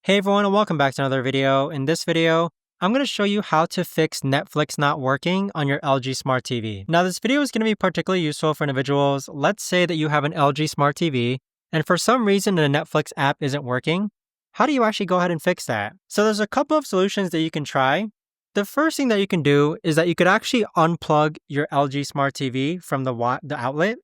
Hey everyone, and welcome back to another video. In this video, I'm going to show you how to fix Netflix not working on your LG Smart TV. Now this video is going to be particularly useful for individuals. Let's say that you have an LG Smart TV and for some reason the Netflix app isn't working. How do you actually go ahead and fix that? So there's a couple of solutions that you can try. The first thing that you can do is that you could actually unplug your LG Smart TV from the outlet,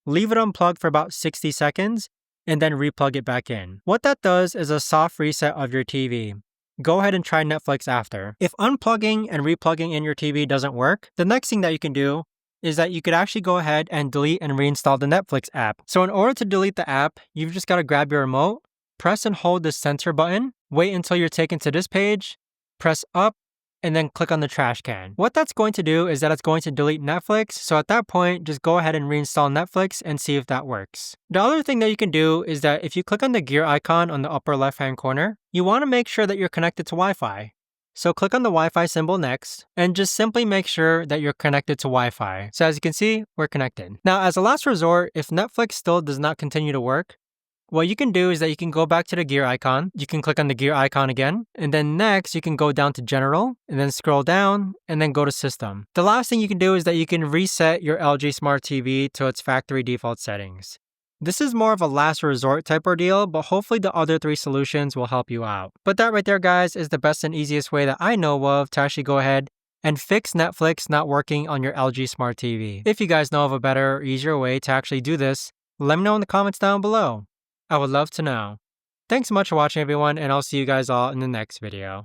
leave it unplugged for about 60 seconds, and then replug it back in. What that does is a soft reset of your TV. Go ahead and try Netflix after. If unplugging and replugging in your TV doesn't work, the next thing that you can do is that you could actually go ahead and delete and reinstall the Netflix app. So in order to delete the app, you've just got to grab your remote, press and hold the center button, wait until you're taken to this page, press up, and then click on the trash can. What that's going to do is that it's going to delete Netflix, so at that point, just go ahead and reinstall Netflix and see if that works. The other thing that you can do is that if you click on the gear icon on the upper left-hand corner, you want to make sure that you're connected to Wi-Fi. So click on the Wi-Fi symbol next, and just simply make sure that you're connected to Wi-Fi. So as you can see, we're connected. Now, as a last resort, if Netflix still does not continue to work, what you can do is that you can go back to the gear icon. You can click on the gear icon again. And then next, you can go down to General, and then scroll down, and then go to System. The last thing you can do is that you can reset your LG Smart TV to its factory default settings. This is more of a last resort type ordeal, but hopefully the other three solutions will help you out. But that right there, guys, is the best and easiest way that I know of to actually go ahead and fix Netflix not working on your LG Smart TV. If you guys know of a better or easier way to actually do this, let me know in the comments down below. I would love to know. Thanks so much for watching, everyone, and I'll see you guys all in the next video.